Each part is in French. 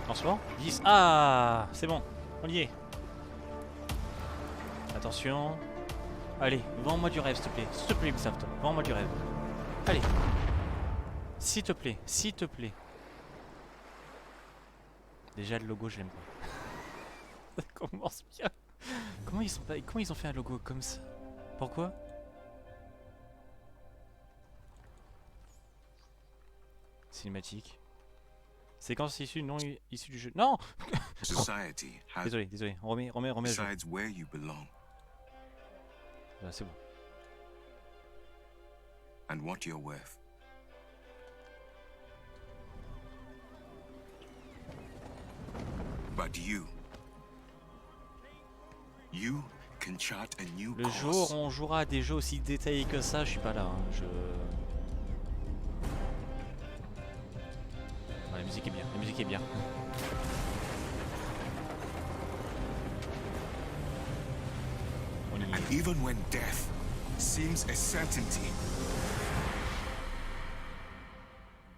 Lancement 10. Ah, c'est bon, on y est. Attention. Allez, vends-moi du rêve, s'il te plaît. S'il te plaît, Ubisoft, vends-moi du rêve. Allez. S'il te plaît, s'il te plaît. Déjà, le logo, je l'aime pas. Ça commence bien. Comment ils ont fait un logo comme ça? Pourquoi? Cinématique. Séquence issue non issue du jeu. Non. Désolé. On remet le jeu. Là, c'est bon. And what you're worth. But you can chart a new Le jour où on jouera à des jeux aussi détaillés que ça, je suis pas là. Hein. La musique est bien. La musique est bien. On y est. And even when death seems a certainty,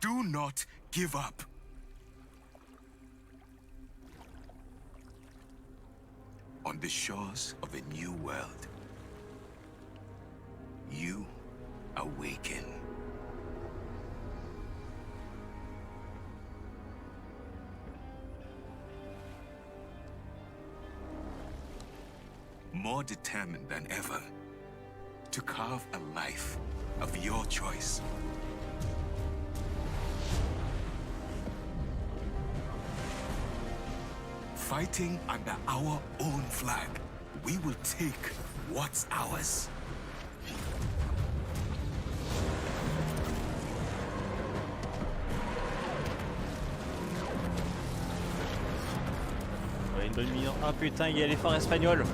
do not give up. On the shores of a new world, you awaken. More determined than ever to carve a life of your choice. Fighting under our own flag, we will take what's ours. Ouais, une bonne minute. Ah putain, il y a l'effort espagnol.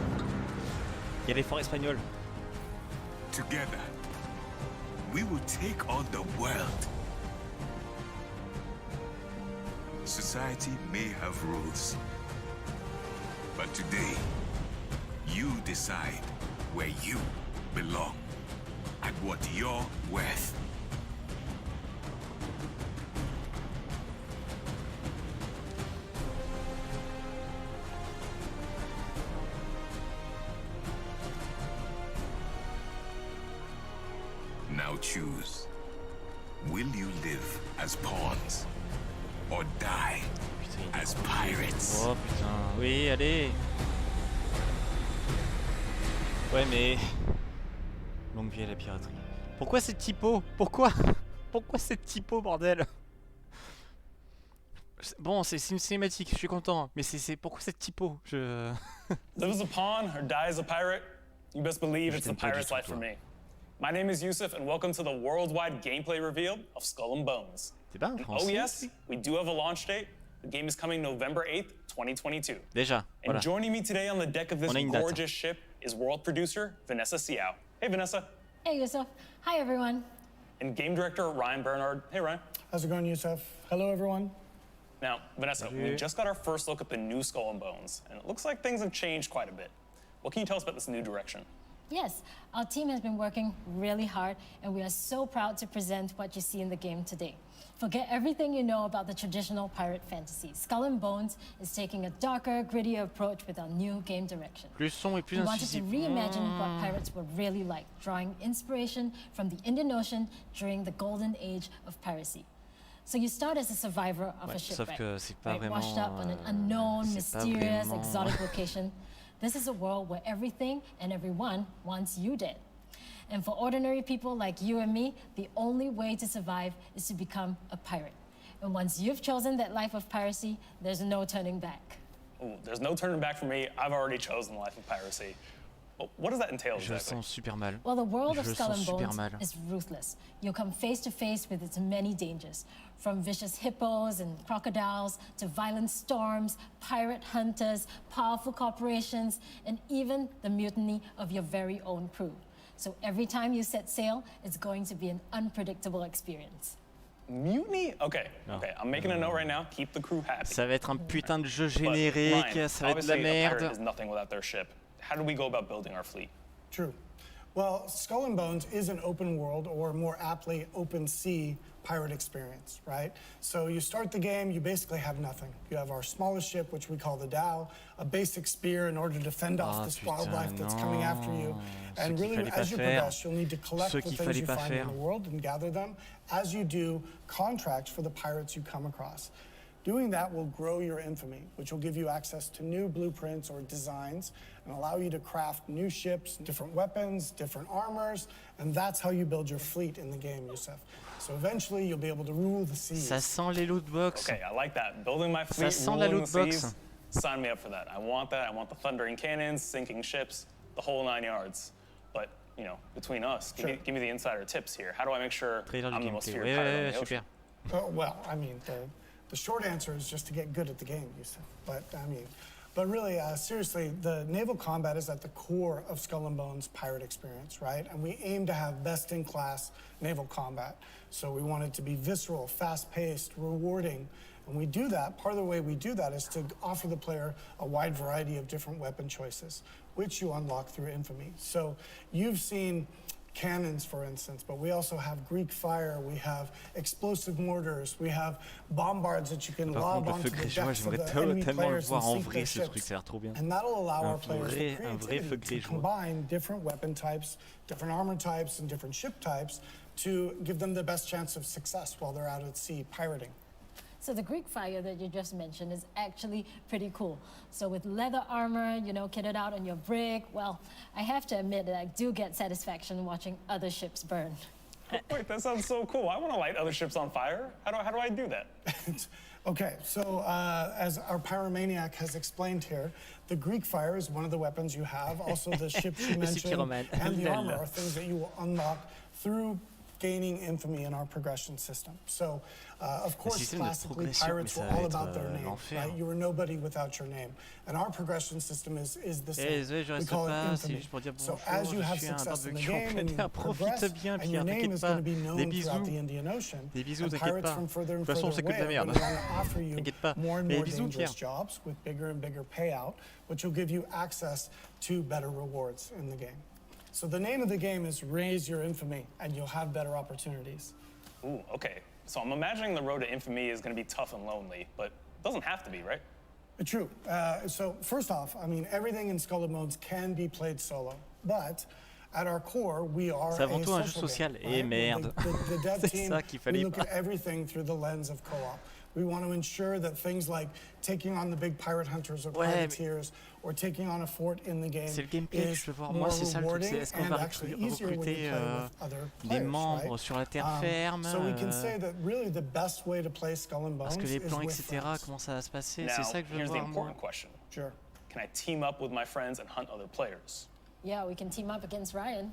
Il y a l'effort espagnol. Together, we will take on the world. Society may have rules, but today, you decide where you belong and what you're worth. Now choose. Will you live as pawns or die as pirates? Oh putain, oui, allez. Ouais, mais longue vie à la piraterie. Pourquoi cette typo? Pourquoi cette typo, bordel? Bon, c'est une cinématique, je suis content, mais c'est pourquoi cette typo? Live as a pawn or die as a pirate? You best believe it's the pirate's life for me. My name is Yusuf, and welcome to the worldwide gameplay reveal of Skull and Bones. C'est pas en français? Oh yes, we do have a launch date. The game is coming November 8th, 2022. Déjà, voilà. And joining me today on the deck of this gorgeous ship is world producer Vanessa Siao. Hey Vanessa. Hey Yusuf. Hi everyone. And game director Ryan Bernard. Hey Ryan. How's it going, Yusuf? Hello everyone. Now, Vanessa, we just got our first look at the new Skull and Bones, and it looks like things have changed quite a bit. What can you tell us about this new direction? Yes, our team has been working really hard, and we are so proud to present what you see in the game today. Forget everything you know about the traditional pirate fantasy. Skull and Bones is taking a darker, grittier approach with our new game direction. Plus son et plus we wanted to incisive. reimagine what pirates were really like, drawing inspiration from the Indian Ocean during the golden age of piracy. So you start as a survivor of a shipwreck, washed up on an unknown, mysterious, exotic location. This is a world where everything and everyone wants you dead. And for ordinary people like you and me, the only way to survive is to become a pirate. And once you've chosen that life of piracy, there's no turning back. Ooh, there's no turning back for me. I've already chosen the life of piracy. Well, what does that entail exactly? Je le sens super mal. Well, the world of Skull and Bones is ruthless. You'll come face to face with its many dangers, from vicious hippos and crocodiles to violent storms, pirate hunters, powerful corporations, and even the mutiny of your very own crew. So every time you set sail, it's going to be an unpredictable experience. Mutiny? Okay, I'm making a note right now. Keep the crew happy. Ça va être un putain de jeu générique, Ryan, ça va être de la merde. A pirate is nothing without their ship. How do we go about building our fleet? True. Well, Skull and Bones is an open world, or more aptly, open sea pirate experience, right? So you start the game, you basically have nothing. You have our smallest ship, which we call the Dhow, a basic spear in order to fend off this wildlife that's coming after you. And really, as you progress, you'll need to collect the things you find in the world and gather them as you do contracts for the pirates you come across. Doing that will grow your infamy, which will give you access to new blueprints or designs and allow you to craft new ships, different weapons, different armors, and that's how you build your fleet in the game, Yusuf. So eventually you'll be able to rule the seas. Ça sent les loot box. Okay, I like that. Building my fleet, Ça sent la ruling loot the box. seas. Sign me up for that. I want that. I want the thundering cannons, sinking ships, the whole 9 yards. But, you know, between us, give me the insider tips here. How do I make sure I'm the most feared pirate on the ocean? Well, I mean, the short answer is just to get good at the game, Yusuf. But really, seriously, the naval combat is at the core of Skull and Bones' pirate experience, right? And we aim to have best-in-class naval combat. So we want it to be visceral, fast-paced, rewarding. And we do that, part of the way we do that is to offer the player a wide variety of different weapon choices, which you unlock through infamy. So you've seen cannons, for instance, but we also have Greek fire, we have explosive mortars, we have bombards that you can lob onto the decks of the enemy players and sink their ships. And that'll allow our players the creativity to combine different weapon types, different armor types, and different ship types to give them the best chance of success while they're out at sea pirating. So the Greek fire that you just mentioned is actually pretty cool. So with leather armor, you know, kitted out on your brig, well, I have to admit that I do get satisfaction watching other ships burn. Wait, that sounds so cool. I want to light other ships on fire. How do I do that? Okay, so as our pyromaniac has explained here, the Greek fire is one of the weapons you have. Also the ships you mentioned and the armor are things that you will unlock through gaining infamy in our progression system. So, of course, classically, pirates were all about their name, right? You were nobody without your name. And our progression system is the same. We call it infamy. So as you have success in the game and you progress, and your name is going to be known throughout the Indian Ocean, and pirates from further and further away are going to want to offer you more and more dangerous jobs with bigger and bigger payout, which will give you access to better rewards in the game. So the name of the game is Raise Your Infamy, and you'll have better opportunities. Ooh, okay. So I'm imagining the road to infamy is going to be tough and lonely, but it doesn't have to be, right? True. So first off, I mean, everything in Skull and Bones can be played solo, but at our core, we are a social game, right? The dev team, we look at everything through the lens of co-op. We want to ensure that things like taking on the big pirate hunters or privateers or taking on a fort in the game is more rewarding and actually easier when you play with other players, sur la terre ferme. So we can say that really the best way to play Skull and Bones Parce que les plans, is with friends. comment ça va se passer? Now, C'est ça que je veux here's the voir, important moi. question. Sure. Can I team up with my friends and hunt other players? Yeah, we can team up against Ryan.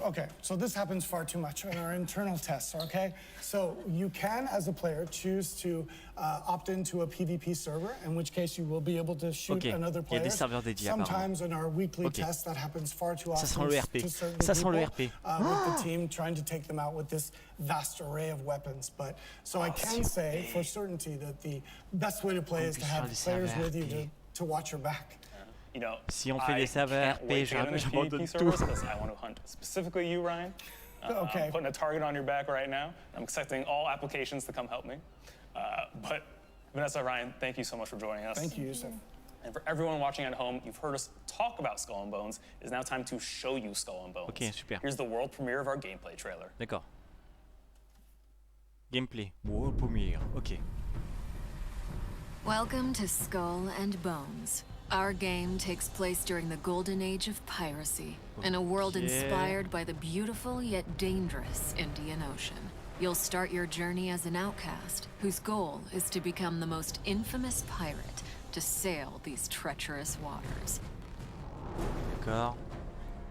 Okay, so this happens far too much in our internal tests, okay? So you can, as a player, choose to opt into a PvP server, in which case you will be able to shoot another player. Sometimes in our weekly tests, that happens far too often to certain people with the team trying to take them out with this vast array of weapons. But so I can say for certainty that the best way to play is to have players with you to watch your back. You know, Si on fait des serveurs RP, j'abandonne tout. Because I want to hunt specifically you, Ryan. Okay. I'm putting a target on your back right now. I'm accepting all applications to come help me. But Vanessa, Ryan, thank you so much for joining us. Thank you, Yusuf. And for everyone watching at home, you've heard us talk about Skull and Bones. It is now time to show you Skull and Bones. Ok, super. Here's the world premiere of our gameplay trailer. D'accord. Gameplay. World premiere. Ok. Welcome to Skull and Bones. Our game takes place during the golden age of piracy, in a world inspired by the beautiful yet dangerous Indian Ocean. You'll start your journey as an outcast, whose goal is to become the most infamous pirate to sail these treacherous waters. D'accord.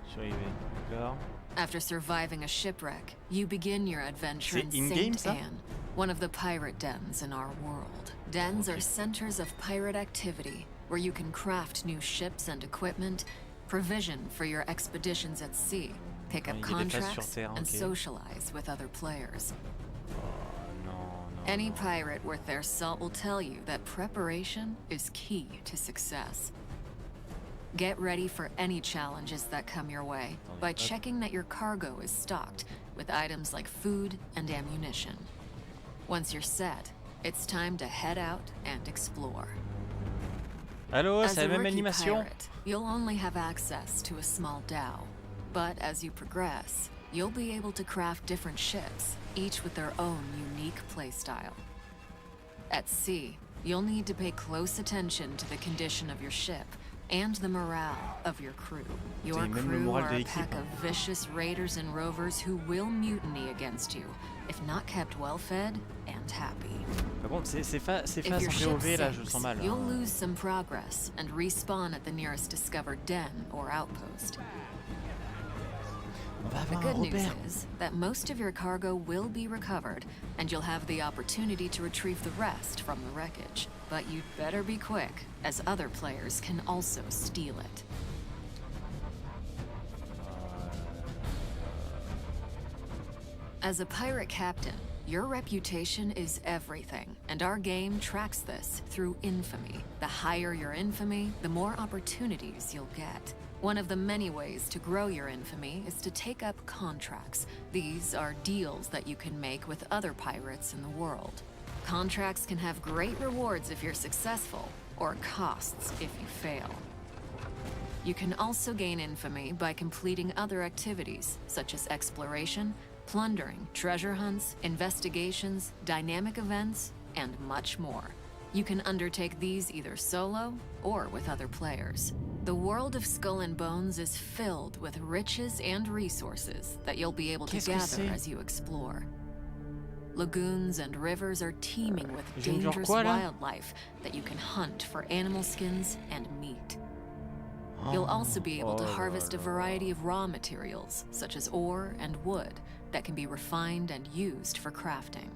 Je suis arrivé. D'accord. After surviving a shipwreck, you begin your adventure in in-game, Saint Anne, one of the pirate dens in our world. Dens are centers of pirate activity, where you can craft new ships and equipment, provision for your expeditions at sea, pick up contracts, and socialize with other players. Any pirate worth their salt will tell you that preparation is key to success. Get ready for any challenges that come your way by checking that your cargo is stocked with items like food and ammunition. Once you're set, it's time to head out and explore. Allô, As c'est a la même rookie animation? pirate, you'll only have access to a small dhow. But as you progress, you'll be able to craft different ships, each with their own unique playstyle. At sea, you'll need to pay close attention to the condition of your ship and the morale of your crew. Your crew are a pack of vicious raiders and rovers who will mutiny against you, if not kept well-fed and happy. Par contre, c'est face If en your ship POV là, je le sinks, sens mal. you'll lose some progress and respawn at the nearest discovered den or outpost. On va The avoir good un news Robert. is that most of your cargo will be recovered, and you'll have the opportunity to retrieve the rest from the wreckage. But you'd better be quick, as other players can also steal it. As a pirate captain, your reputation is everything, and our game tracks this through infamy. The higher your infamy, the more opportunities you'll get. One of the many ways to grow your infamy is to take up contracts. These are deals that you can make with other pirates in the world. Contracts can have great rewards if you're successful, or costs if you fail. You can also gain infamy by completing other activities, such as exploration, plundering, treasure hunts, investigations, dynamic events, and much more. You can undertake these either solo or with other players. The world of Skull and Bones is filled with riches and resources that you'll be able to gather as you explore. Lagoons and rivers are teeming with dangerous wildlife that you can hunt for animal skins and meat. You'll also be able to harvest a variety of raw materials, such as ore and wood, that can be refined and used for crafting.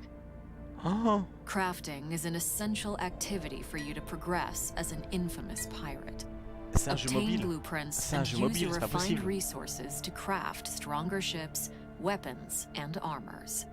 Crafting is an essential activity for you to progress as an infamous pirate. Obtain blueprints and use your refined resources to craft stronger ships, weapons, and armors.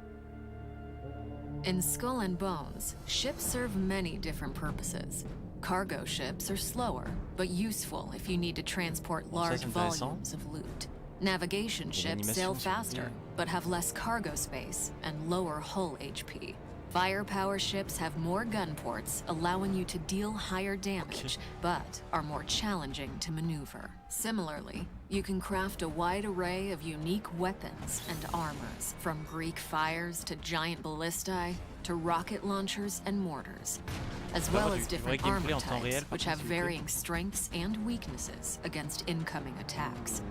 In Skull and Bones, ships serve many different purposes. Cargo ships are slower, but useful if you need to transport large volumes of loot. Navigation ships sail faster, but have less cargo space and lower hull HP. Firepower ships have more gun ports, allowing you to deal higher damage, but are more challenging to maneuver. Similarly, you can craft a wide array of unique weapons and armors, from Greek fires to giant ballistae to rocket launchers and mortars, as well as different armor types, which have varying strengths and weaknesses against incoming attacks.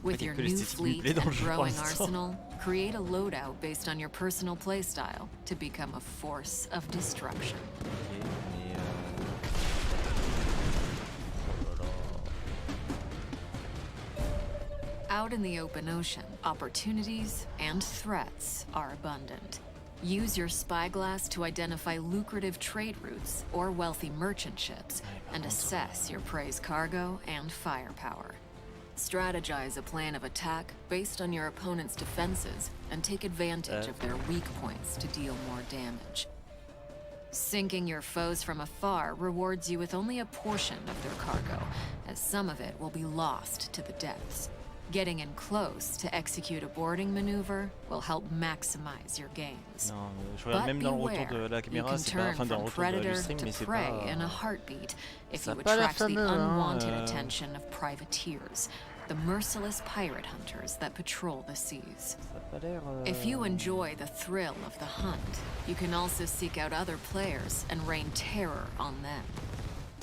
With your new fleet and growing arsenal, create a loadout based on your personal playstyle to become a force of destruction. Out in the open ocean, opportunities and threats are abundant. Use your spyglass to identify lucrative trade routes or wealthy merchant ships and assess your prey's cargo and firepower. Strategize a plan of attack based on your opponent's defenses and take advantage of their weak points to deal more damage. Sinking your foes from afar rewards you with only a portion of their cargo, as some of it will be lost to the depths. Getting in close to execute a boarding maneuver will help maximize your gains. But beware, you can turn from predator to prey in a heartbeat if you attract the unwanted attention of privateers, the merciless pirate hunters that patrol the seas. If you enjoy the thrill of the hunt, you can also seek out other players and rain terror on them.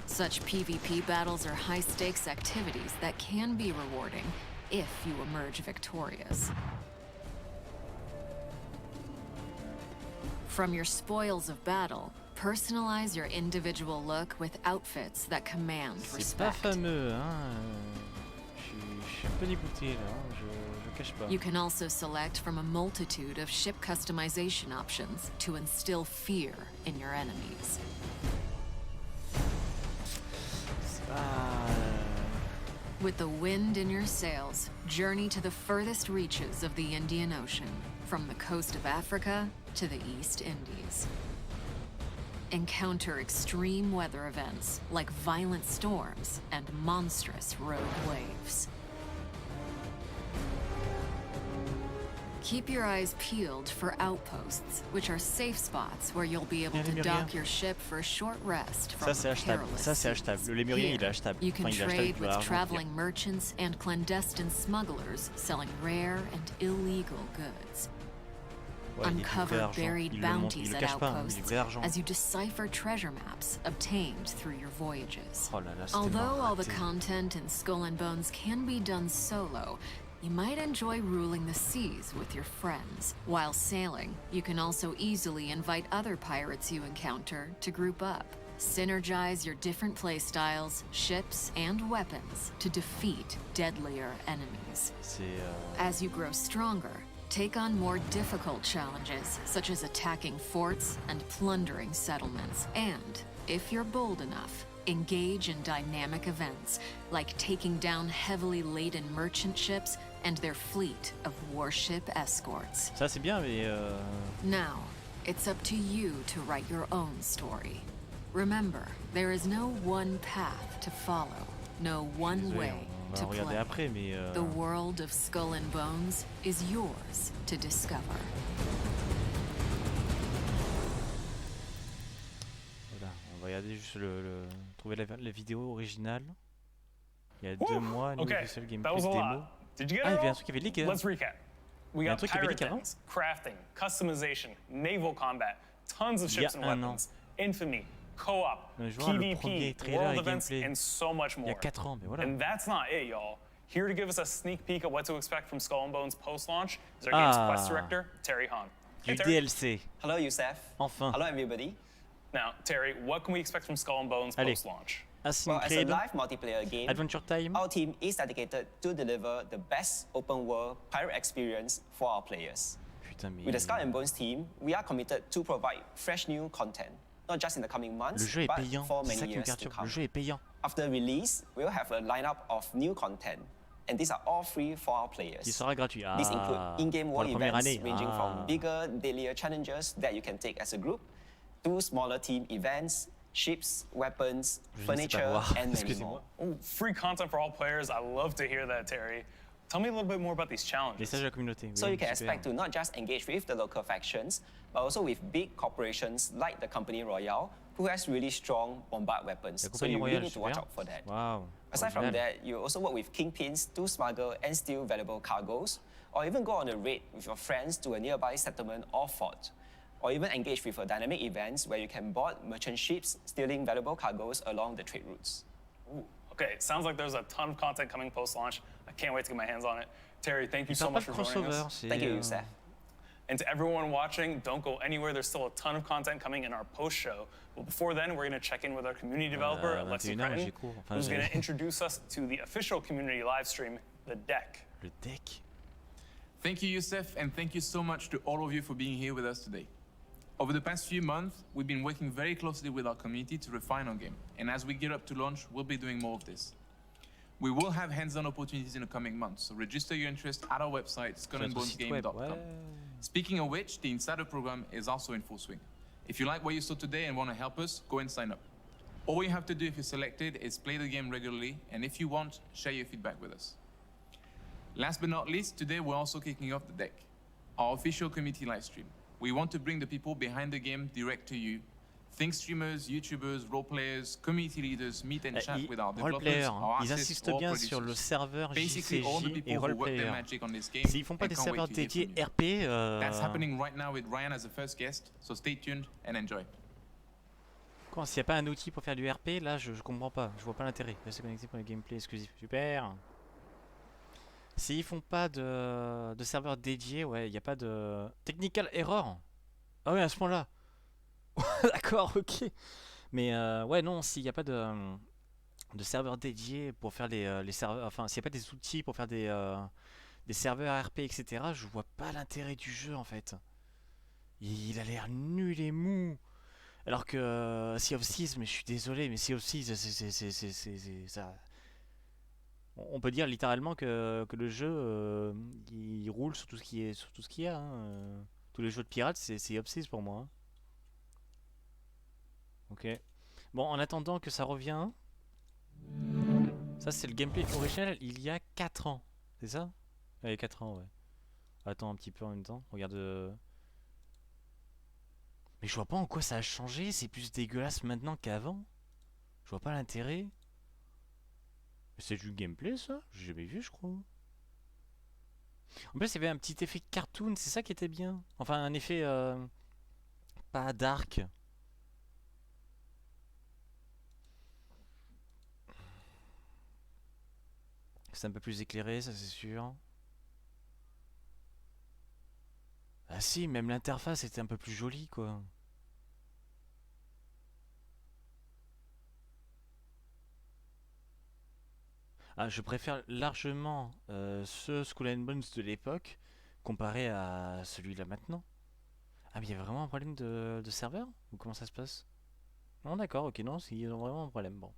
Such PvP battles are high-stakes activities that can be rewarding if you emerge victorious. From your spoils of battle, personalize your individual look with outfits that command respect. C'est pas fameux, hein. Je suis un peu dégoûté là, je cache pas. You can also select from a multitude of ship customization options to instill fear in your enemies. With the wind in your sails, journey to the furthest reaches of the Indian Ocean, from the coast of Africa to the East Indies. Encounter extreme weather events like violent storms and monstrous rogue waves. Keep your eyes peeled for outposts, which are safe spots where you'll be able to dock your ship for a short rest from Ça c'est achetable. Le lémurien il est achetable. You can trade with traveling merchants and clandestine smugglers selling rare and illegal goods. Uncover buried bounties at outposts as you decipher treasure maps obtained through your voyages. Although all the content in Skull and Bones can be done solo, you might enjoy ruling the seas with your friends. While sailing, you can also easily invite other pirates you encounter to group up. Synergize your different playstyles, ships, and weapons to defeat deadlier enemies. As you grow stronger, take on more difficult challenges, such as attacking forts and plundering settlements. And, if you're bold enough, engage in dynamic events, like taking down heavily laden merchant ships and their fleet of warship escorts. Ça c'est bien, mais Now, it's up to you to write your own story. Remember, there is no one path to follow, no one way to play. Après, mais The world of Skull and Bones is yours to discover. Voilà, on va regarder juste trouver la vidéo originale. Il y a 2 mois, nous okay. fait le gameplay démo. Did you get Ah, il y it avait un all? truc qui avait leak. Let's recap. We got pirate things, crafting, customization, naval combat, tons of ships and weapons, infamy, co-op, PvP, world events, and so much more. Il y a 4 ans, mais voilà. And that's not it, y'all. Here to give us a sneak peek of what to expect from Skull and Bones post-launch is our game's quest director, Terry Hahn. Du DLC. Hello, Youssef. Enfin. Hello, everybody. Now, Terry, what can we expect from Skull and Bones post-launch? Well, as a live multiplayer game, Adventure Time. Our team is dedicated to deliver the best open-world pirate experience for our players. Putain, mais... With the Skull and Bones team, we are committed to provide fresh new content, not just in the coming months, but for many years to come. Le jeu est payant. After release, we'll have a lineup of new content, and these are all free for our players. Qui sera gratuit. These include in-game world events ranging from bigger, dailier challenges that you can take as a group, to smaller team events, ships, weapons, furniture, and many more. Oh, free content for all players. I love to hear that, Terry. Tell me a little bit more about these challenges. Message à la communauté. So you can expect to not just engage with the local factions, but also with big corporations like the Company Royale, who has really strong bombard weapons. So you really need to watch out for that. Wow. Aside from that, you also work with kingpins to smuggle and steal valuable cargoes, or even go on a raid with your friends to a nearby settlement or fort. Or even engage with dynamic events where you can board merchant ships stealing valuable cargoes along the trade routes. Ooh, okay, sounds like there's a ton of content coming post-launch. I can't wait to get my hands on it. Terry, thank you so much for joining us. Thank you, Youssef. And to everyone watching, don't go anywhere. There's still a ton of content coming in our post-show. But before then, we're going to check in with our community developer, Alexi Cretton, who's going to introduce us to the official community live stream, The Deck. Le Deck. Thank you, Youssef, and thank you so much to all of you for being here with us today. Over the past few months, we've been working very closely with our community to refine our game, and as we get up to launch, we'll be doing more of this. We will have hands-on opportunities in the coming months, so register your interest at our website, skullandbonesgame.com. Speaking of which, the Insider program is also in full swing. If you like what you saw today and want to help us, go and sign up. All you have to do if you're selected is play the game regularly, and if you want, share your feedback with us. Last but not least, today we're also kicking off The Deck, our official community live stream. We want to bring the people behind the game direct to you. Think streamers, YouTubers, role players, community leaders, meet and chat with our developers, our ils artists, insistent or bien producers. sur le serveur Basically, all the JCJ et people who work their roleplayer. magic on this game. S'ils font pas and des can't wait serveurs to hear dédiés from you. RP, That's happening right now with Ryan as the first guest, so stay tuned and enjoy. Quoi, s'il n'y a pas un outil pour faire du RP, là je comprends pas, je vois pas l'intérêt. Restez connecté pour le gameplay exclusif. Super. S'ils font pas de serveur dédié, ouais, il n'y a pas de technical error. Ah ouais, à ce point-là. D'accord, ok. Mais ouais, non, s'il n'y a pas de serveur dédié pour faire les serveurs, enfin, s'il n'y a pas des outils pour faire des serveurs RP, etc., je vois pas l'intérêt du jeu en fait. Il a l'air nul et mou. Alors que Sea of Thieves, mais je suis désolé, mais Sea of Thieves, c'est ça. On peut dire littéralement que le jeu il roule sur tout ce qui est sur tout ce qu'il y a. Tous les jeux de pirates, c'est Sea of Thieves pour moi. Hein. Ok. Bon, en attendant que ça revienne, ça c'est le gameplay original il y a 4 ans. C'est ça? Il y a 4 ans, ouais. Attends un petit peu en même temps. Regarde. Mais je vois pas en quoi ça a changé. C'est plus dégueulasse maintenant qu'avant. Je vois pas l'intérêt. C'est du gameplay ça? J'ai jamais vu, je crois. En plus, il y avait un petit effet cartoon. C'est ça qui était bien. Enfin, un effet pas dark. C'est un peu plus éclairé, ça c'est sûr. Ah si, même l'interface était un peu plus jolie, quoi. Ah, je préfère largement ce Skull and Bones de l'époque comparé à celui-là maintenant. Ah, mais il y a vraiment un problème de serveur? Ou comment ça se passe? Non, d'accord, ok, non, ils ont vraiment un problème, bon.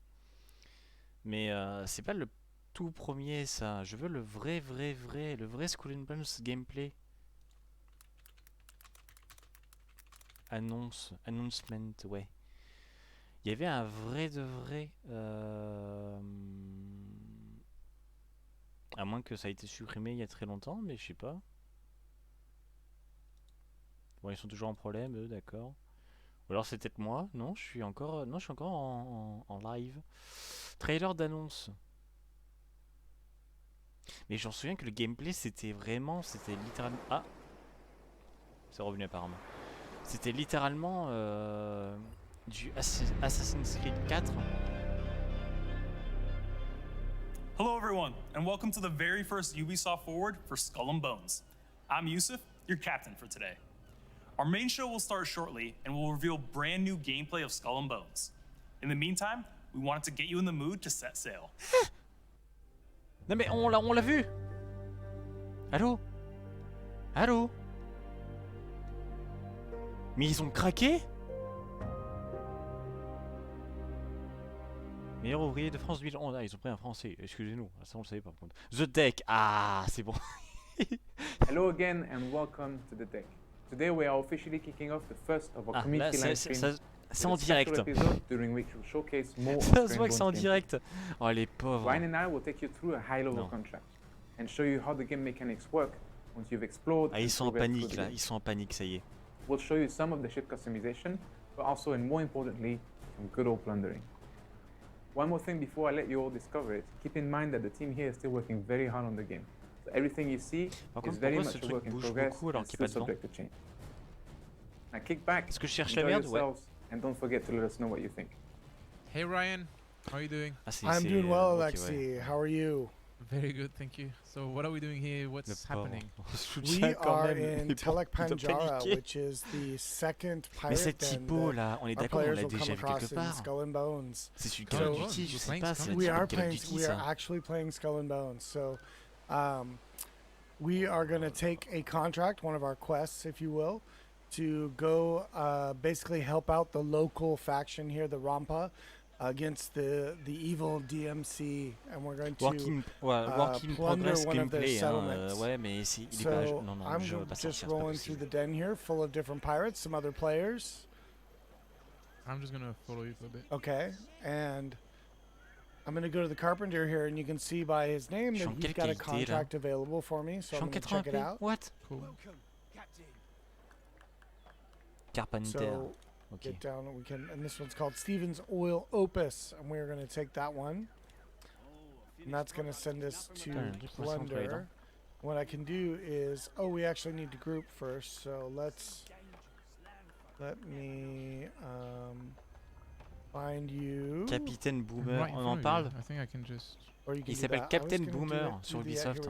Mais c'est pas le tout premier, ça. Je veux le vrai Skull and Bones gameplay. Announcement, ouais. Il y avait un vrai de vrai. À moins que ça ait été supprimé il y a très longtemps, mais je sais pas. Bon, ils sont toujours en problème, eux, d'accord. Ou alors c'est peut-être moi. Non, je suis encore, non, je suis encore en live. Trailer d'annonce. Mais j'en souviens que le gameplay c'était littéralement. Ah, c'est revenu apparemment. C'était littéralement du Assassin's Creed 4. Hello everyone, and welcome to the very first Ubisoft Forward for Skull and Bones. I'm Yusuf, your captain for today. Our main show will start shortly, and we'll reveal brand new gameplay of Skull and Bones. In the meantime, we wanted to get you in the mood to set sail. Non mais on l'a vu. Allô? Allô? Mais ils ont craqué? Meilleur ouvrier de France 2011. Ah, ils ont pris un français. Excusez-nous. Ça, on le savait pas. Par contre. The Deck. Ah, c'est bon. Hello again and welcome to The Deck. Today we are officially kicking off the first of our community live streams. C'est en direct. During which we'll showcase more Ça se voit que c'est en direct. Oh, les pauvres. Ryan and I will take you through a high-level contract and show you how the game mechanics work once you've explored. Ah, ils sont en panique là. Ils sont en panique, ça y est. We'll show you some of the ship customization, but also and more importantly, some good old plundering. One more thing before I let you all discover it, keep in mind that the team here is still working very hard on the game. So everything you see is very much a work in progress and still subject to change. Now kick back, enjoy yourselves, and don't forget to let us know what you think. Hey Ryan, how are you doing? I'm doing well, Alexi. How are you? Very good, thank you. So what are we doing here? What's happening? We are in Telek Panjara, which is the second pirate den that our players will come across in Skull and Bones. C'est celui Call of Duty, je sais pas. We are actually playing Skull and Bones. So we are going to take a contract, one of our quests, if you will, to go basically help out the local faction here, the Rampa, against the evil DMC, and we're going to plunder one of their settlements. So I'm just rolling through the den here, full of different pirates, some other players. I'm just gonna follow you for a bit. Okay, and I'm gonna go to the carpenter here, and you can see by his name that he's got a contract available for me, so I'm gonna check it out. What? Cool. Carpenter. So, okay. Get down, and this one's called Stephen's Oil Opus, and we're going to take that one, and that's going to send us to Plunder. What I can do is, we actually need to group first, so let me find you. Capitaine Boomer, on en parle? I think I can just. Il s'appelle Captain Boomer sur Ubisoft.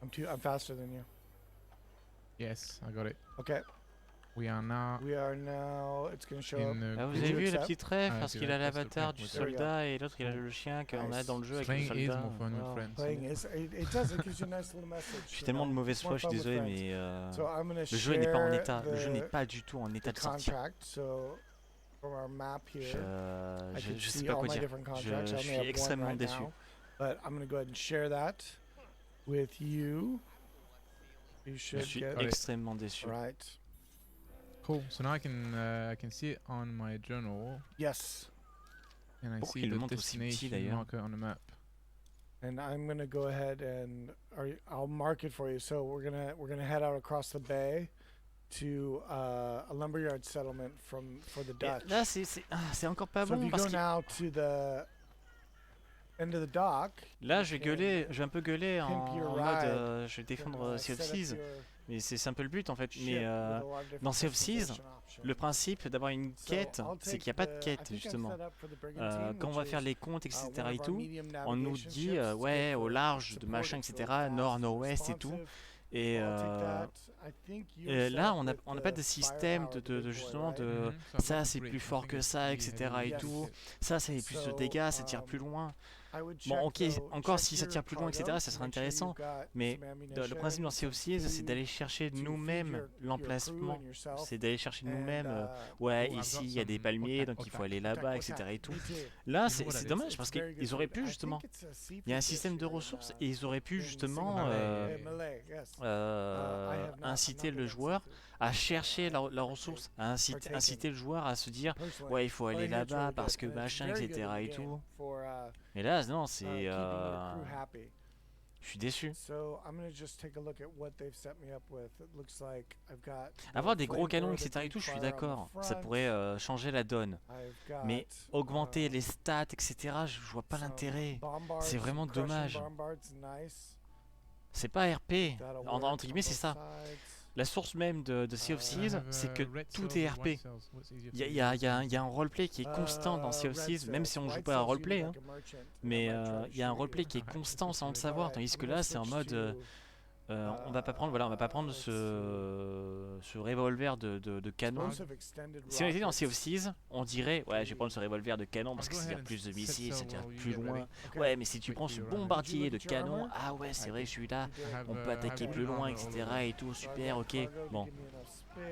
I'm faster than you. Yes, I got it. Okay. We are now. It's going to show up. Ah, vous avez vu le petit trait parce qu'il a l'avatar du soldat et l'autre il a le chien qu'on a dans le jeu avec le soldat. Je suis tellement de mauvaise foi, je suis désolé, mais le jeu n'est pas en état. Le jeu n'est pas du tout en état de sortir. Je sais pas quoi dire. Je suis extrêmement déçu. But I'm going to go ahead and share that with you. Je suis extrêmement déçu. Right. Cool. So now I can see it on my journal. Yes. And I see the destination marker on the map. And I'm gonna go ahead and I'll mark it for you. So we're gonna head out across the bay to a lumberyard settlement for the Dutch. Là c'est encore pas bon parce que now to the end of the dock. Là je vais un peu gueuler en mode je vais défendre Sea of Thieves. Mais c'est un peu le but en fait. Mais dans Sea of Thieves, le principe d'avoir une quête, c'est qu'il n'y a pas de quête justement. Quand on va faire les comptes, etc. et tout, on nous dit ouais au large de machin, etc. Nord, nord-ouest et tout. Et là, on n'a pas de système de justement de ça c'est plus fort que ça, etc. et tout. Ça c'est plus de dégâts, ça tire plus loin. Bon, ok, encore si ça tire plus loin, etc., ça serait intéressant. Mais le principe dans Sea of Thieves, c'est d'aller chercher nous-mêmes l'emplacement. C'est d'aller chercher nous-mêmes, ouais, ici il y a des palmiers, donc il faut aller là-bas, etc. et tout. Là, c'est dommage parce qu'ils auraient pu justement. Il y a un système de ressources et ils auraient pu justement inciter le joueur à chercher la ressource, à inciter le joueur à se dire ouais il faut aller là-bas parce que machin, etc. et tout. Mais là non c'est je suis déçu. Avoir des gros canons, etc. et tout, je suis d'accord, ça pourrait changer la donne. Mais augmenter les stats, etc. je vois pas l'intérêt. C'est vraiment dommage. C'est pas RP, entre guillemets c'est ça. La source même de Sea of Thieves, c'est que tout est RP. Il y a un roleplay qui est constant dans Sea of Thieves, même si on joue pas à roleplay. Hein. Mais il y a un roleplay qui est constant sans le savoir, tandis que là c'est en mode on va pas prendre ce revolver de canon. Si on était dans Sea of Thieves, on dirait ouais je vais prendre ce revolver de canon parce que ça tire plus de missiles, ça tire plus loin. Ouais mais si tu prends ce bombardier de canon, ah ouais c'est vrai je suis là, on peut attaquer plus loin, etc. et tout, super, ok. Bon.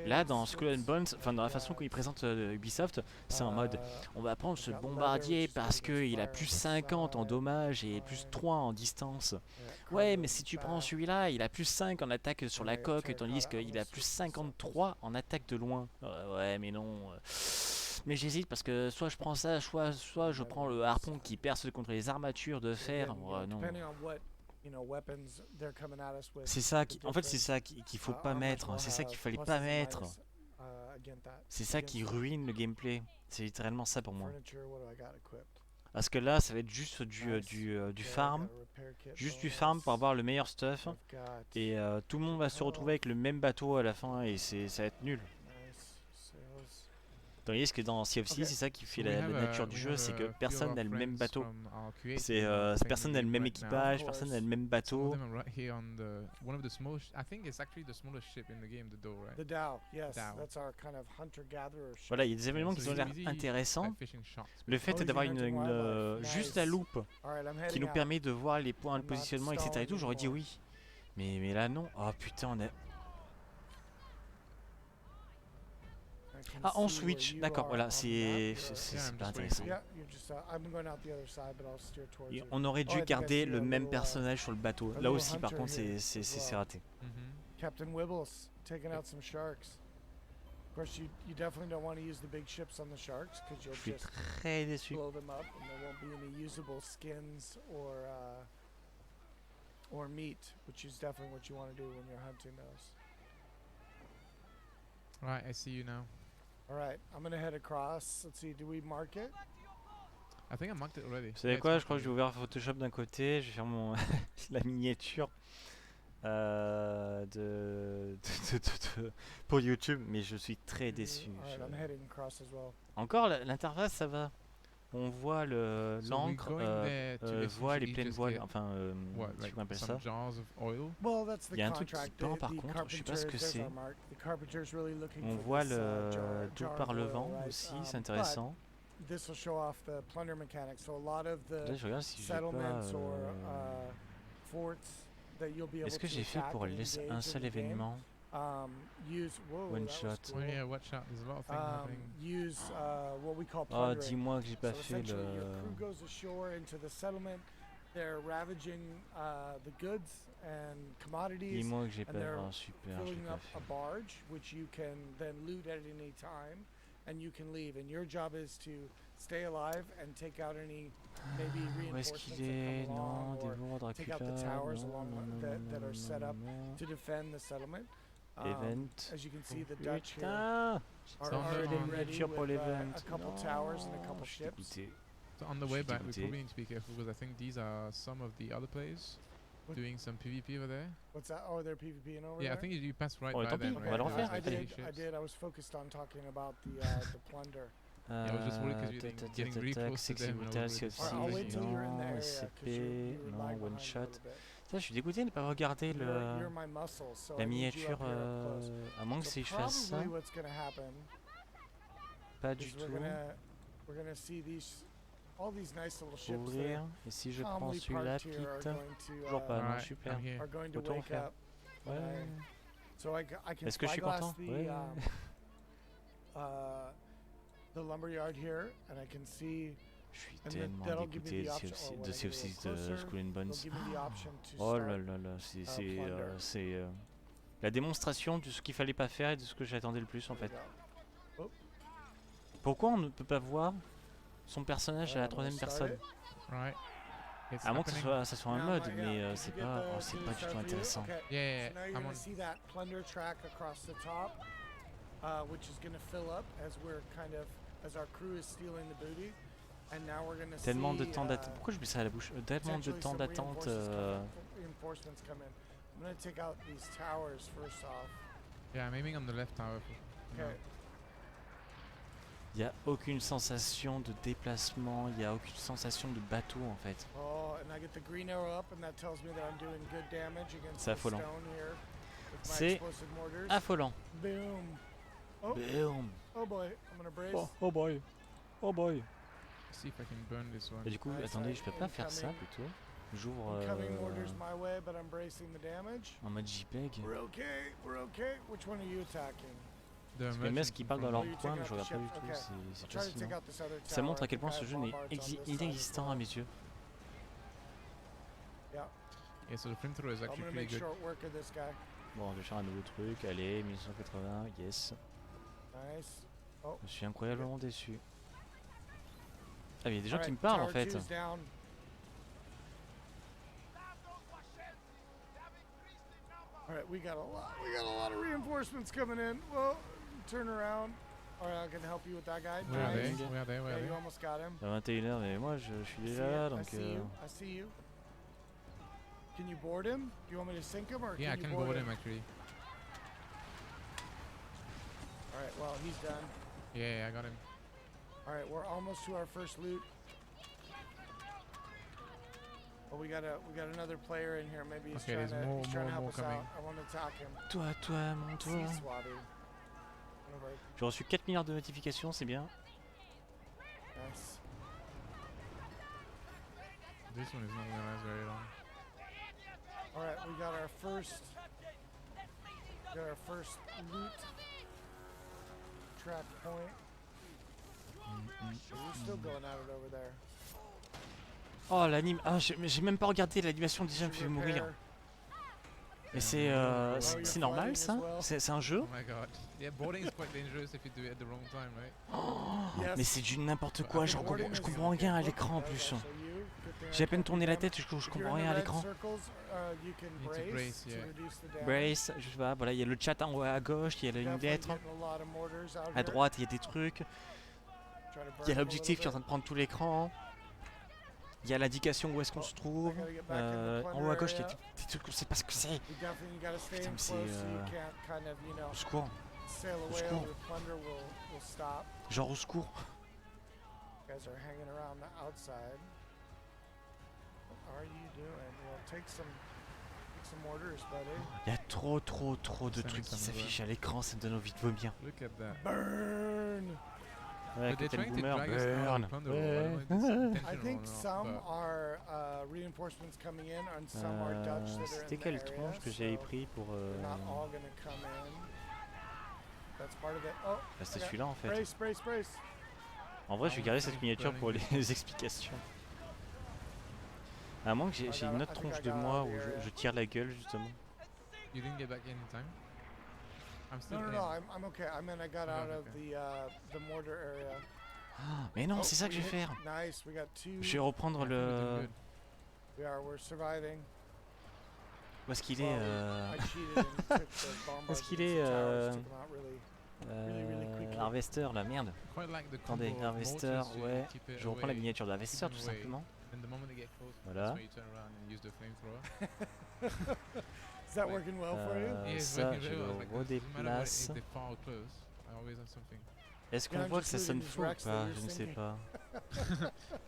Là dans Skull and Bones, enfin dans la façon qu'ils présentent Ubisoft, c'est en mode on va prendre ce bombardier parce qu'il a plus 50 en dommages et plus 3 en distance. Ouais mais si tu prends celui-là, il a plus 5 en attaque sur la coque, tandis qu'il a plus 53 en attaque de loin. Ouais mais non. Mais j'hésite parce que soit je prends ça, soit je prends le harpon qui perce contre les armatures de fer. Non. C'est ça en fait c'est ça qu'il faut pas mettre, c'est ça qu'il fallait pas mettre. C'est ça qui ruine le gameplay. C'est littéralement ça pour moi. Parce que là ça va être juste du farm. Juste du farm pour avoir le meilleur stuff. Et tout le monde va se retrouver avec le même bateau à la fin et ça va être nul. Tandis que dans Sea of Thieves, c'est ça qui fait la nature du jeu, c'est que personne n'a le même bateau. Personne n'a le même équipage, personne n'a le même bateau. Voilà, il y a des événements qui ont l'air intéressants. Le fait d'avoir juste la loupe qui nous permet de voir les points de positionnement, etc. et tout, j'aurais dit oui. Mais là non. Oh putain, on a... Ah, on switch, d'accord, voilà, c'est pas intéressant. Et on aurait dû garder le même personnage sur le bateau. Là aussi, par contre, c'est raté. Je suis très déçu. Right, I see you now. All right, I'm gonna head across. Let's see, do we mark it? I think I marked it already. Vous savez quoi, je crois que je vais ouvrir Photoshop d'un côté, je vais faire la miniature pour YouTube, mais je suis très déçu. Encore l'interface ça va. On voit l'encre, voit les pleines voiles, enfin, je sais pas appelle ça. Il y a un truc qui pend par contre, je sais pas ce que c'est. On voit le d'où part le vent aussi, c'est intéressant. Là je regarde si j'ai pas... Est-ce que j'ai fait pour laisser un seul événement? One shot. Oh yeah, watch out. There's a lot of things happening. Oh, dis-moi que j'ai pas fait They're ravaging the goods and commodities. Dis-moi que j'ai and pas. they're Oh super, je l'ai filling pas up fait. a barge, which you can then loot at any time, and you can leave. And your job is to stay alive and take out any maybe Où est-ce reinforcements qu'il est? that come Non, along, dévore or take out Dracula. the towers Non, along non, that are set up non. to defend the settlement. Event. As you can see, the Dutch here Putain! are So already on- ready pour with l'event. a couple Non, towers and a couple je suis ships. dégoûté. So on the Je way suis back, we dégoûté. probably need to be careful because I think these are some of the other players What? doing some PvP over there. What's that? Oh, they're PvPing over Yeah, I there? think you pass right Oh, by tant them. pis, on right? va le There's refaire. I like Allez. three did. I ships. did. I was focused on talking about the plunder. Yeah, I was just worried 'cause you're getting really close to them and I was worried Alright, I'll wait till you're in the non, area, 'cause SCP, you're non, lagging one behind a shot. little bit. Ça, je suis dégoûté de ne pas regarder You're le, my muscle, so la I need you miniature, up here up close. à moins que So si je fasse ça. probably what's gonna happen Pas du is tout. we're gonna see all these nice little ships Ouvrir. Et si je prends calmly celui-là, parked here are quitte. going to Toujours pas, non, Alright, super. I'm here. are going to Autant wake faire. up. Ouais. So I can Est-ce que je suis spyglass content? the Ouais. the lumberyard here, and I can see. Je suis And tellement that'll give me dégoûté the de option. Sea Oh, of when I Thieves get a little de closer, Skull and they'll Bones. give me the option to Oh là start. là là, Plunder. c'est la démonstration de ce qu'il fallait pas faire et de ce que j'attendais le plus en There fait. we go. Oh, Pourquoi on ne peut pas voir son personnage à la troisième personne? Right. It's À moins que happening. ça soit un Now, mode, yeah, mais did c'est you get pas, the- c'est did pas it du start tout for you? intéressant. Okay. Yeah, So now you're I'm gonna on. see that plunder track across the top, which is gonna fill up as we're as our crew is stealing the booty, and now we're gonna Tellement de see, temps d'attente. Pourquoi je mets ça à la bouche? Tellement de potentially temps some d'attente. reinforcements come in. I'm gonna take out these towers first off. Yeah, I'm aiming on the left tower. Okay. Il n'y a aucune sensation de déplacement, il n'y a aucune sensation de bateau en fait. Oh, and I get the green arrow up, and that tells me that I'm doing good damage against C'est the affolant. stone here with my C'est explosive mortars. Affolant. Boom. Oh, Boom. oh boy, I'm gonna brace. Oh boy. Oh boy. Let's see if I can burn this one. Et du coup, Nice, attendez, je peux pas faire ça incoming. plutôt? J'ouvre Incoming mortars my way, but I'm bracing the damage. en mode JPEG. We're okay, we're okay. Which one are you attacking? The Parce que les mecs merchants qui in parlent dans front leur of you coin, taking mais je out the regarde pas du ship? tout, Okay. c'est I'll try to take fascinant. out this other Ça tower. montre à I quel think point I ce have jeu n'est bombards on this side as inexistant à mes yeux. Yeah, Yeah, so the flamethrower is I'm actually gonna pretty make good. short work of this guy. Bon, je vais faire un nouveau truc, allez, 1980, yes. Nice. Oh, Je suis incroyablement déçu. Ah, mais il y a des gens qui alright, me parlent en tower fait. 2's down. Alright, we got a lot of reinforcements coming in. Whoa, turn around. Alright, I can help you with that guy. Where are they? Nice. Where are they? Where Yeah, are you they? almost got him. À 21h, mais moi je suis I see déjà là it, donc. I see you. I see you. Can you board him? Do you want me to sink him or Yeah, I can you can board him actually. Alright, well, he's done. Yeah, I got him. Alright, we're almost to our first loot. But we got another player in here. Maybe he's Okay, trying there's to more- he's trying to more help us coming. out. I want to attack him. Toi, mon toi. Sea swabby. Whatever. J'ai reçu 4 milliards de notifications, c'est bien. Nice. This one is not gonna last very long. Alright, we got our first loot track point. We're still going at it over there. Oh l'anime, ah j'ai même pas regardé l'animation déjà me fait mourir. Mais c'est normal ça? C'est un jeu? Oh my god. Yeah, boarding is quite dangerous if you do it at the wrong time, right? Oh, Yes. mais c'est du n'importe quoi, je comprends rien à l'écran en plus. J'ai à peine tourné la tête, je comprends rien à l'écran. You need to brace, yeah. Brace, je sais pas, voilà, il y a le chat en haut à gauche, il y a la ligne lettre. À droite, il y a des trucs. Il y a l'objectif qui est en train de prendre tout l'écran. Il y a l'indication où est-ce qu'on se trouve. En haut à gauche, il y a des trucs, on sait pas ce que c'est. Putain, mais c'est. Au secours. Au secours. Genre au secours. Guys are hanging around the outside. What are you doing? Well, take some mortars, buddy. Il y a trop de trucs qui s'affichent à l'écran, ça me donne envie de vomir. Look at that. Burn! Ouais, But they're Captain trying to Boomer, drag us out burn. of Plunder. I don't know if it's I intentional think or not, some but- are reinforcements coming in, and some are Dutch that are C'était in the quelle area, tronche que j'avais so pris pour. they're not all gonna come in. That's part of it. Oh, Bah, c'était okay. celui-là en fait. Brace. En vrai, je vais garder cette miniature pour les explications. À moins que j'ai une autre tronche de moi où je tire la gueule justement. You didn't get back in time? I'm still No, I'm okay. I mean, I got out of the mortar area. Mais non, c'est ça que je vais faire. Nice, we got 2. Je vais reprendre le... We're surviving. Où est-ce qu'il est Où est-ce qu'il est Harvester là, merde. Attendez, Harvester, ouais. Je reprends la miniature de Harvester tout simplement. Voilà. Is that working well for you? Ça, je le redéplace. Est-ce qu'on voit que ça sonne fou ou pas? Je ne sais pas.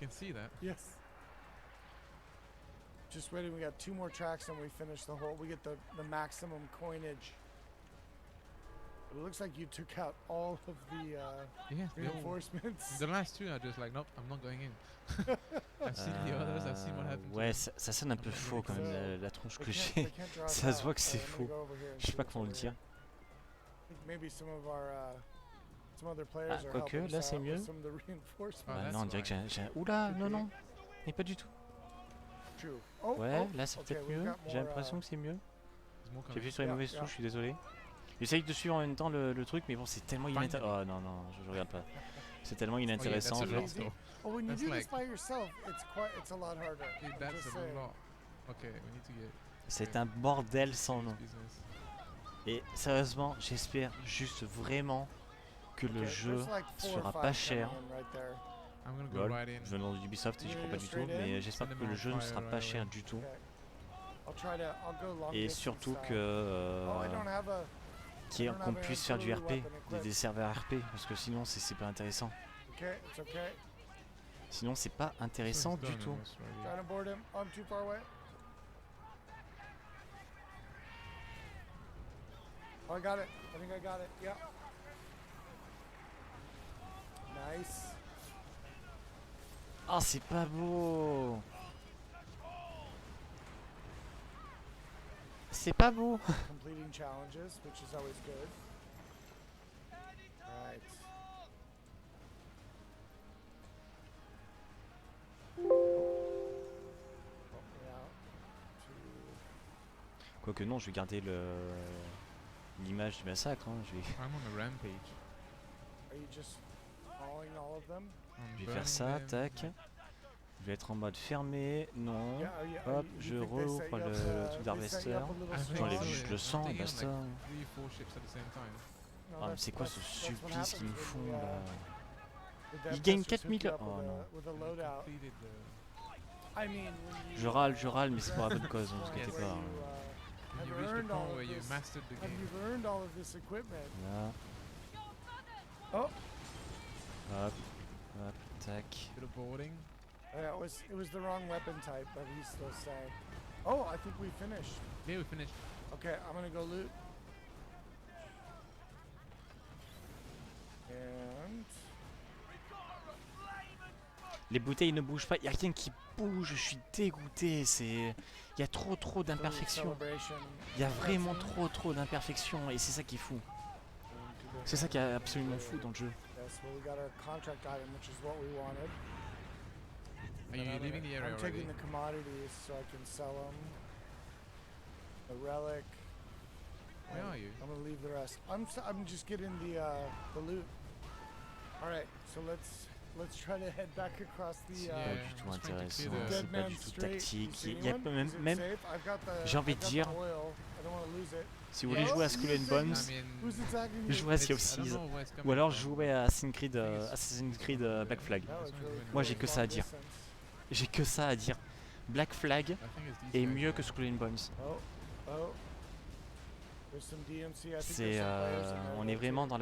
Can see that. Yes. Just waiting, we got 2 more tracks and we finish the whole, we get the maximum coinage. It looks like you took out all of the reinforcements. The last 2 are just like, nope, I'm not going in. I've seen the others, I've seen what happened. Ouais, ça sonne un peu faux quand même, la tronche que j'ai. Ça se voit que c'est faux. Je sais pas comment le dire. Ah, quoique, là c'est mieux. Ah non, on dirait que j'ai... Oula, non. Mais pas du tout. Ouais, là c'est peut-être mieux. J'ai l'impression que c'est mieux. J'ai appuyé sur les mauvaises touches, je suis désolé. J'essaye de suivre en même temps le truc, mais bon, c'est tellement inintéressant. Oh non, je regarde pas. C'est tellement inintéressant en fait. C'est un bordel sans nom. Et sérieusement, j'espère juste vraiment que le jeu sera pas cher. Lol, je venant d'Ubisoft et j'y crois pas du tout, mais j'espère que le jeu ne sera pas cher du tout. Et surtout que qu'on puisse faire du RP, des serveurs RP, parce que sinon c'est pas intéressant. Sinon c'est pas intéressant du tout. Oh, I got it. I think I got it. Yeah. Nice. Oh, c'est pas beau. C'est pas beau. Completing challenges, which is always good. Right. Quoique non, je vais garder l'image du massacre. Hein. Je vais faire ça, tac. Je vais être en mode fermé, non. Hop, je rouvre le truc d'Harvester. J'enlève juste le sang et basta. Ah, mais c'est quoi ce supplice qu'ils nous font là? Ils gagnent 4000. Oh non. Je râle, mais c'est pour la bonne cause, ne vous inquiétez pas. Oh. Hop, tac. Yeah, it was the wrong weapon type, but he's still saying. Oh, I think we finished. Yeah, we finished. Okay, I'm gonna go loot. And... Les bouteilles ne bougent pas, il n'y a rien qui bouge, je suis dégoûté, il y a trop d'imperfections. Il y a vraiment trop d'imperfections et c'est ça qui est fou. C'est ça qui est absolument fou dans le jeu. Are you leaving the area I'm already? taking the commodities so I can sell them. The relic. Where are you? I'm gonna leave the rest. I'm just getting the loot. All right, so let's try to head back across the. C'est pas du tout intéressant, c'est pas du tout tactique. Il y a même j'ai envie de dire, si vous voulez jouer à Skull and Bones, jouez à Sea of Thieves, ou alors jouez à Assassin's Creed Black Flag. Moi j'ai que ça à dire. J'ai que ça à dire. Black Flag est mieux que Skull and Bones. C'est, on est vraiment dans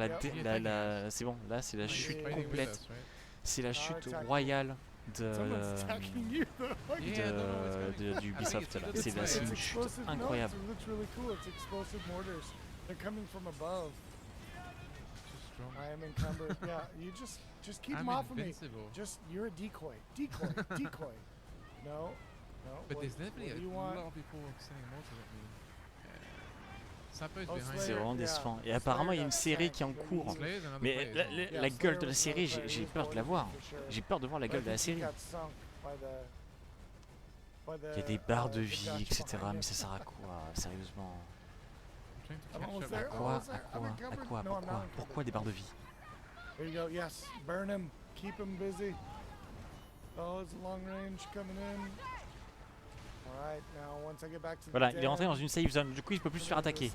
c'est bon, là c'est la chute complète. C'est la chute royale du Ubisoft là. C'est une chute incroyable. I am encumbered. Yeah, you just keep them off of me. You're a decoy. No. But there's definitely a lot of people sending mortars at me. C'est vraiment décevant. Et apparemment il y a une série qui est en cours. Mais la gueule de la série, j'ai peur de la voir. J'ai peur de voir la gueule de la série. Il y a des barres de vie, etc. Mais ça sert à quoi, sérieusement? À quoi? Pourquoi des barres de vie? There you go. Yes, burn him. Keep him busy. Oh, it's long range coming in. Alright, now once I get back to the Voilà, il est rentré dans une safe zone. Du coup, il peut plus se faire attaquer.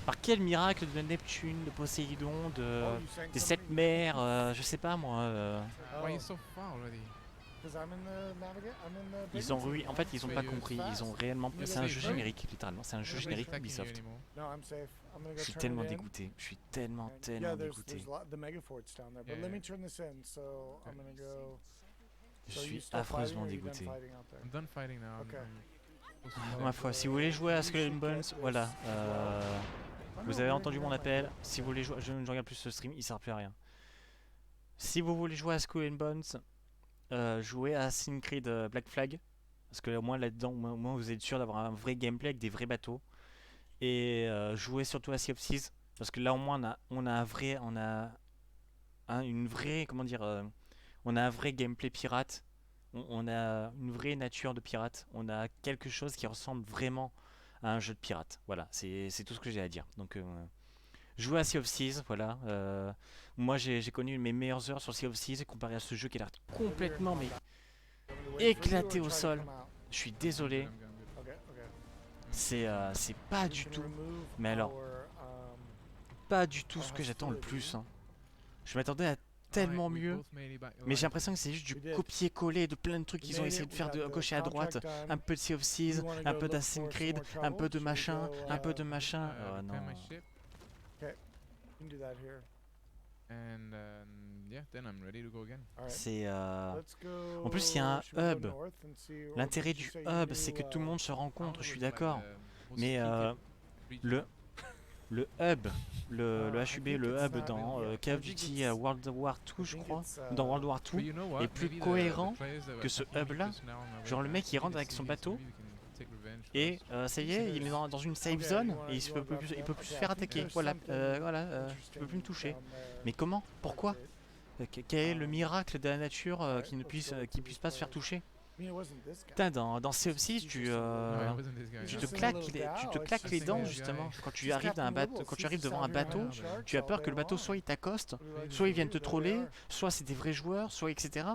Par quel miracle de Neptune, de Poséidon, des sept mers, je sais pas moi. Why are you so far already? Ils ont en fait, ils ont pas compris. Ils ont réellement. C'est un jeu générique, littéralement. C'est un jeu générique Ubisoft. Je suis tellement dégoûté. Je suis tellement dégoûté. Je suis affreusement dégoûté. I'm done fighting now. Ma foi, si vous voulez jouer à Skull and Bones, voilà. Vous avez entendu mon appel. Si vous voulez jouer, je ne regarde plus ce stream, il sert plus à rien. Si vous voulez jouer à Skull and Bones, jouez à Assassin's Creed Black Flag, parce que au moins là-dedans, au moins vous êtes sûr d'avoir un vrai gameplay avec des vrais bateaux. Et jouez surtout à Sea of Thieves, parce que là au moins on a une vraie, comment dire, on a un vrai gameplay pirate. On a une vraie nature de pirate. On a quelque chose qui ressemble vraiment à un jeu de pirate. Voilà, c'est tout ce que j'ai à dire. Donc jouez à Sea of Thieves, voilà. Moi j'ai connu mes meilleures heures sur Sea of Thieves comparé à ce jeu qui a l'air complètement éclaté au sol. Je suis désolé. C'est pas du tout. Mais alors, pas du tout ce que j'attends le plus. Hein. Je m'attendais à tellement mieux, mais j'ai l'impression que c'est juste du copier-coller de plein de trucs qu'ils ont essayé de faire de gauche et à droite. Un peu de Sea of Thieves, un peu d'Assassin's Creed, un peu de machin, un peu de machin. Non. C'est en plus il y a un hub. L'intérêt du hub, c'est que tout le monde se rencontre. Je suis d'accord, mais le hub, le HUB, le hub dans Call of Duty World War II, je crois, dans World War II, est plus cohérent que ce hub-là. Genre le mec il rentre avec son bateau et ça y est, il est dans une safe zone et il peut plus se faire attaquer. Voilà, il peut plus me toucher. Mais comment? Pourquoi? Quel est le miracle de la nature qui ne puisse pas se faire toucher? Putain, dans Sea of Thieves, tu te claques les dents justement. Quand tu arrives devant un bateau, tu as peur que le bateau soit il t'accoste, soit ils viennent te troller, soit c'est des vrais joueurs, soit etc.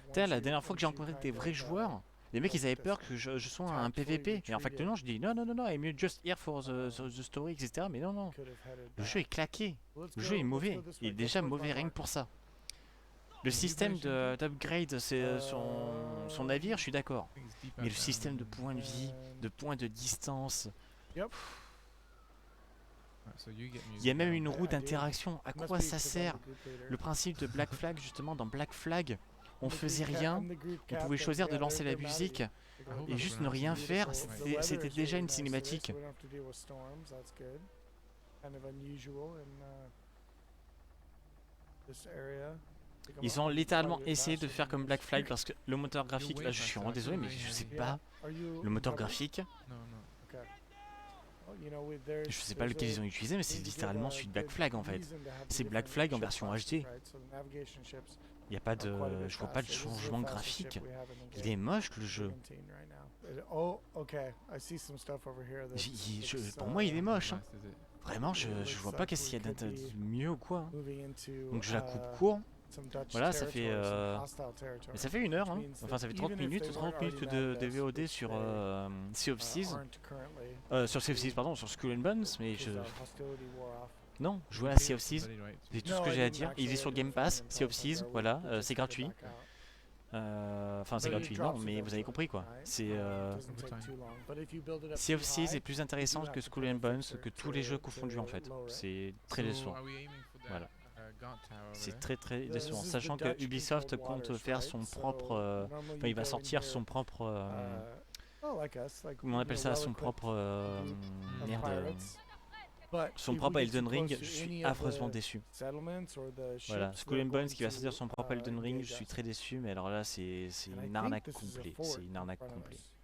Putain, la dernière fois que j'ai rencontré des vrais joueurs, les mecs ils avaient peur que je sois un PVP. Et en fait non, je dis non, I'm just here for the story, etc. Mais non, le jeu est claqué, le jeu est mauvais, il est déjà mauvais rien que pour ça. Le système d'upgrade, c'est son navire, je suis d'accord. Mais le système de points de vie, de points de distance. Il y a même une roue d'interaction. À quoi ça sert? Le principe de Black Flag, justement, dans Black Flag, on faisait rien. On pouvait choisir de lancer la musique et juste ne rien faire. C'était déjà une cinématique. Ils ont littéralement essayé de faire comme Black Flag parce que le moteur graphique, là je suis vraiment désolé mais je sais pas, le moteur graphique, je sais pas lequel ils ont utilisé mais c'est littéralement celui de Black Flag en fait. C'est Black Flag en version HD. Il y a pas de, je vois pas de changement graphique. Il est moche le jeu. Pour moi il est moche. Hein. Vraiment je vois pas qu'est-ce qu'il y a de mieux ou quoi. Hein. Donc je la coupe court. Voilà, ça fait mais ça fait 1 heure, hein. Enfin ça fait 30 minutes de VOD sur Sea of Thieves. Sur Sea of Thieves, pardon, sur Skull and Bones, mais non, jouer à Sea of Thieves, c'est tout ce que j'ai à dire. Il est sur Game Pass, Sea of Thieves, voilà, c'est gratuit. Enfin c'est gratuit, non, mais vous avez compris quoi. C'est Sea of Thieves est plus intéressant que Skull and Bones, que tous les jeux confondus en fait. C'est très décevant. Voilà. C'est très décevant, sachant que Ubisoft compte faire son propre, enfin il va sortir son propre, comment on appelle ça, son propre, merde, son propre Elden Ring. Je suis affreusement déçu. Voilà, Skull and Bones qui va sortir son propre Elden Ring, je suis très déçu, mais alors là c'est une arnaque complète, c'est une arnaque complète.